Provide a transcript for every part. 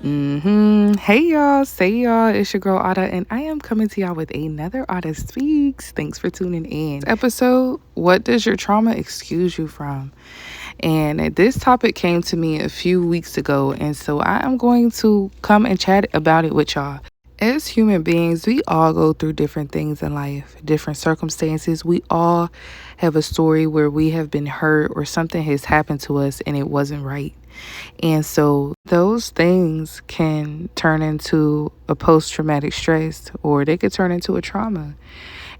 Hey y'all, say y'all, it's your girl Auda, and I am coming to y'all with another Auda Speaks. Thanks for tuning in. Episode, what does your trauma excuse you from? And this topic came to me a few weeks ago, and so I am going to come and chat about it with y'all. As human beings, we all go through different things in life, different circumstances. We all have a story where we have been hurt or something has happened to us and it wasn't right. And so those things can turn into a post traumatic stress or they could turn into a trauma.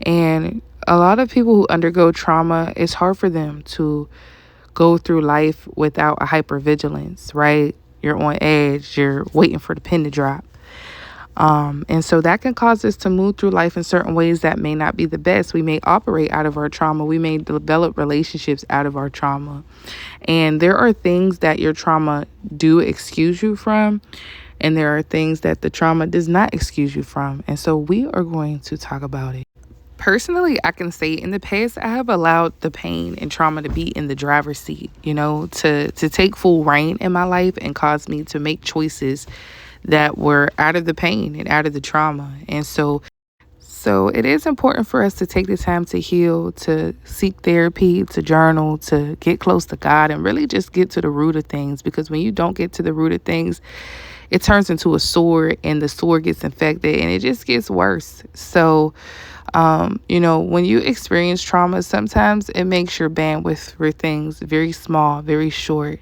And a lot of people who undergo trauma, it's hard for them to go through life without a hypervigilance, right? You're on edge, you're waiting for the pin to drop. And so that can cause us to move through life in certain ways that may not be the best. We may operate out of our trauma. We may develop relationships out of our trauma. And there are things that your trauma do excuse you from, and there are things that the trauma does not excuse you from. And so we are going to talk about it. Personally, I can say in the past, I have allowed the pain and trauma to be in the driver's seat, to take full reign in my life and cause me to make choices that were out of the pain and out of the trauma. And so it is important for us to take the time to heal, to seek therapy, to journal, to get close to God and really just get to the root of things. Because when you don't get to the root of things, it turns into a sore and the sore gets infected and it just gets worse. So, when you experience trauma, sometimes it makes your bandwidth for things very small, very short.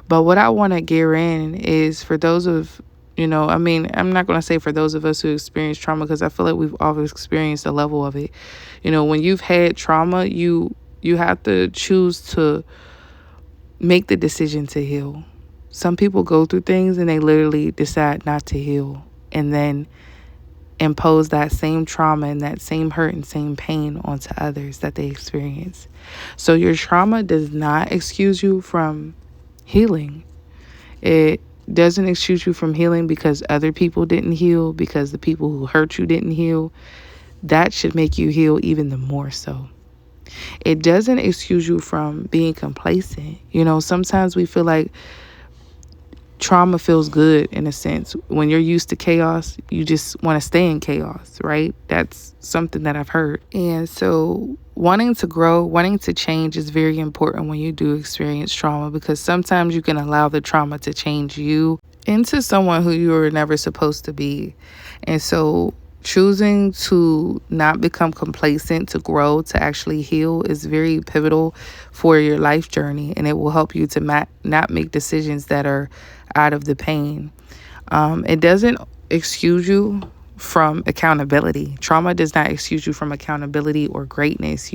But what I want to gear in is for those of I'm not going to say for those of us who experience trauma because I feel like we've all experienced a level of it. When you've had trauma, you have to choose to make the decision to heal. Some people go through things and they literally decide not to heal and then impose that same trauma and that same hurt and same pain onto others that they experience. So your trauma does not excuse you from healing. It doesn't excuse you from healing because other people didn't heal, because the people who hurt you didn't heal. That should make you heal even the more so. It doesn't excuse you from being complacent. Sometimes we feel like trauma feels good in a sense. When you're used to chaos, you just want to stay in chaos, right? That's something that I've heard. And so wanting to grow, wanting to change is very important when you do experience trauma because sometimes you can allow the trauma to change you into someone who you were never supposed to be. And so choosing to not become complacent, to grow, to actually heal is very pivotal for your life journey. And it will help you to not make decisions that are out of the pain. It doesn't excuse you from accountability. Trauma does not excuse you from accountability or greatness.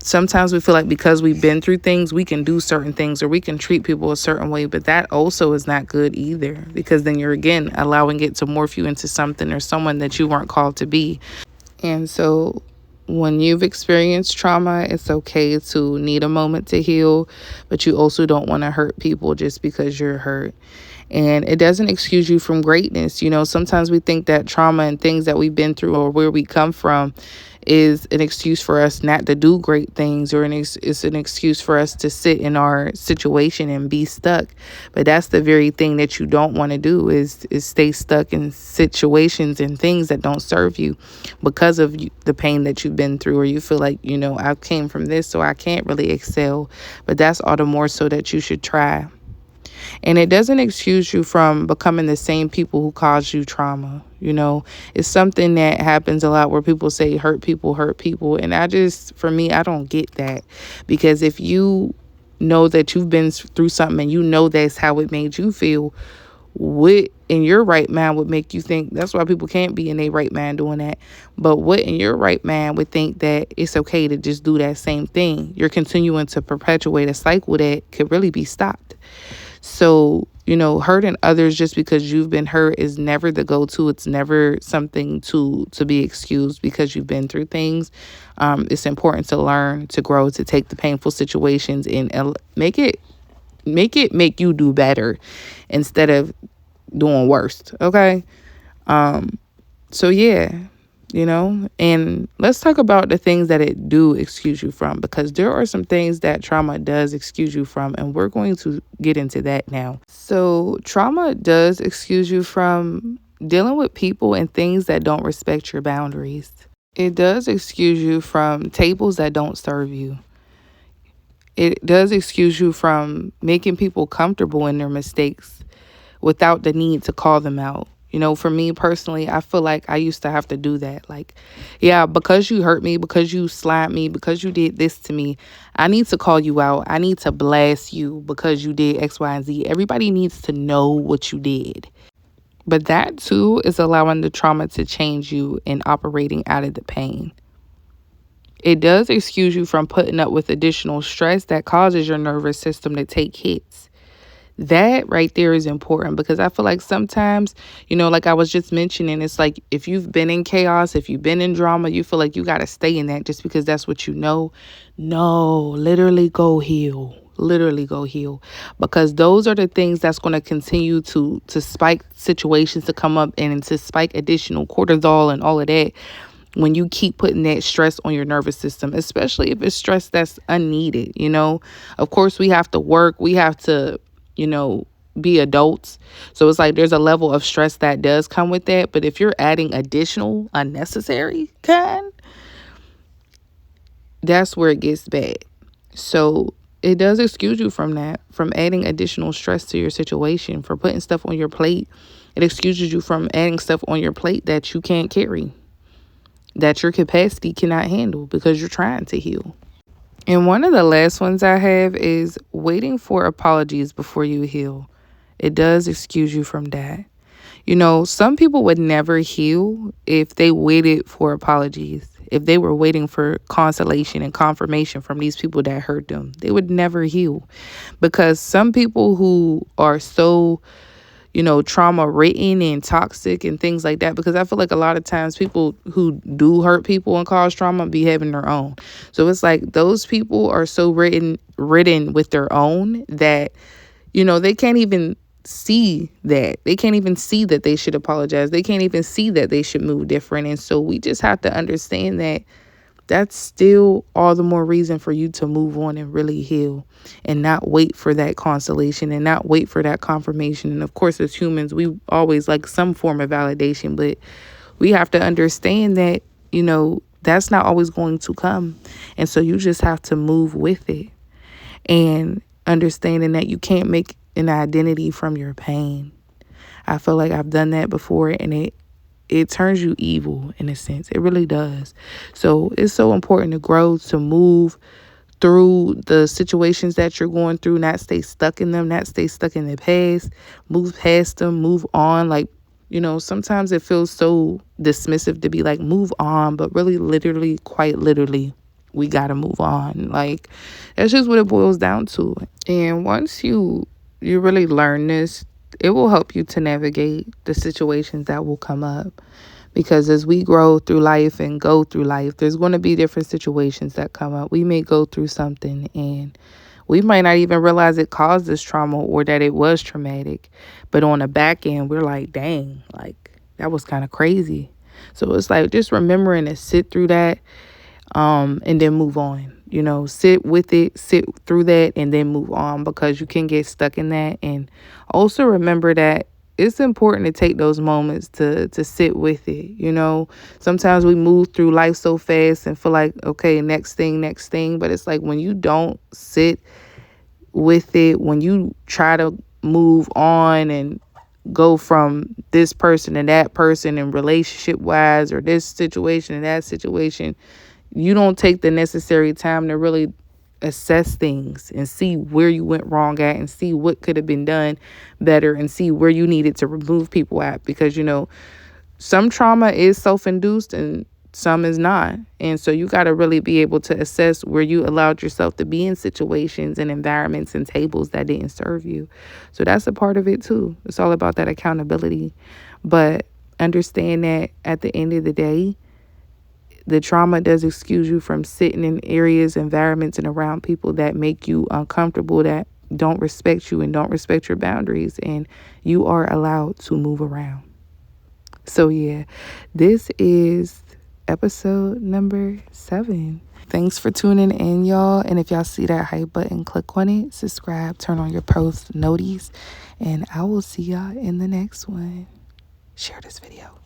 Sometimes we feel like because we've been through things, we can do certain things or we can treat people a certain way. But that also is not good either, because then you're again allowing it to morph you into something or someone that you weren't called to be. And so when you've experienced trauma, it's okay to need a moment to heal, but you also don't want to hurt people just because you're hurt. And it doesn't excuse you from greatness. Sometimes we think that trauma and things that we've been through or where we come from is an excuse for us not to do great things, or it's an excuse for us to sit in our situation and be stuck. But that's the very thing that you don't want to do is stay stuck in situations and things that don't serve you because of the pain that you've been through, or you feel like, I came from this, so I can't really excel. But that's all the more so that you should try. And it doesn't excuse you from becoming the same people who caused you trauma. It's something that happens a lot where people say hurt people. And for me, I don't get that. Because if you know that you've been through something and you know that's how it made you feel, what in your right mind would make you think? That's why people can't be in their right mind doing that. But what in your right mind would think that it's okay to just do that same thing? You're continuing to perpetuate a cycle that could really be stopped. So, hurting others just because you've been hurt is never the go-to. It's never something to be excused because you've been through things. It's important to learn, to grow, to take the painful situations and make you do better instead of doing worse. Okay. So yeah, And let's talk about the things that it do excuse you from, because there are some things that trauma does excuse you from, and we're going to get into that now. So trauma does excuse you from dealing with people and things that don't respect your boundaries. It does excuse you from tables that don't serve you. It does excuse you from making people comfortable in their mistakes without the need to call them out. For me personally, I feel like I used to have to do that. Like, yeah, because you hurt me, because you slapped me, because you did this to me, I need to call you out. I need to blast you because you did X, Y, and Z. Everybody needs to know what you did. But that too is allowing the trauma to change you and operating out of the pain. It does excuse you from putting up with additional stress that causes your nervous system to take hits. That right there is important, because I feel like sometimes, like I was just mentioning, it's like if you've been in chaos, if you've been in drama, you feel like you got to stay in that just because that's what you know. No, literally go heal. Literally go heal, because those are the things that's going to continue to spike situations to come up and to spike additional cortisol and all of that when you keep putting that stress on your nervous system, especially if it's stress that's unneeded. Of course, we have to work, we have to, be adults. So it's like there's a level of stress that does come with that. But if you're adding additional unnecessary kind, that's where it gets bad. So it does excuse you from that, from adding additional stress to your situation, for putting stuff on your plate. It excuses you from adding stuff on your plate that you can't carry, that your capacity cannot handle because you're trying to heal. And one of the last ones I have is waiting for apologies before you heal. It does excuse you from that. Some people would never heal if they waited for apologies. If they were waiting for consolation and confirmation from these people that hurt them, they would never heal. Because some people who are so trauma written and toxic and things like that, because I feel like a lot of times people who do hurt people and cause trauma be having their own. So it's like those people are so ridden with their own that, they can't even see that. They can't even see that they should apologize. They can't even see that they should move different. And so we just have to understand that that's still all the more reason for you to move on and really heal, and not wait for that consolation and not wait for that confirmation. And of course, as humans, we always like some form of validation, but we have to understand that, that's not always going to come. And so you just have to move with it, and understanding that you can't make an identity from your pain. I feel like I've done that before, and it turns you evil in a sense. It really does. So it's so important to grow, to move through the situations that you're going through, not stay stuck in them, not stay stuck in the past, move past them, move on. Like, sometimes it feels so dismissive to be like, move on, but really, literally, quite literally, we got to move on. Like, that's just what it boils down to. And once you really learn this, it will help you to navigate the situations that will come up. Because as we grow through life and go through life, there's going to be different situations that come up. We may go through something and we might not even realize it caused this trauma or that it was traumatic. But on the back end, we're like, dang, like that was kind of crazy. So it's like just remembering to sit through that and then move on. Sit with it, sit through that, and then move on, because you can get stuck in that. And also remember that it's important to take those moments to sit with it. Sometimes we move through life so fast and feel like, okay, next thing. But it's like when you don't sit with it, when you try to move on and go from this person and that person and relationship wise, or this situation and that situation, you don't take the necessary time to really assess things and see where you went wrong at, and see what could have been done better, and see where you needed to remove people at. Because, some trauma is self-induced and some is not. And so you got to really be able to assess where you allowed yourself to be in situations and environments and tables that didn't serve you. So that's a part of it too. It's all about that accountability. But understand that at the end of the day, the trauma does excuse you from sitting in areas, environments, and around people that make you uncomfortable, that don't respect you and don't respect your boundaries, and you are allowed to move around. So yeah, this is episode number 7. Thanks for tuning in, y'all. And if y'all see that hype button, click on it, subscribe, turn on your post notice, and I will see y'all in the next one. Share this video.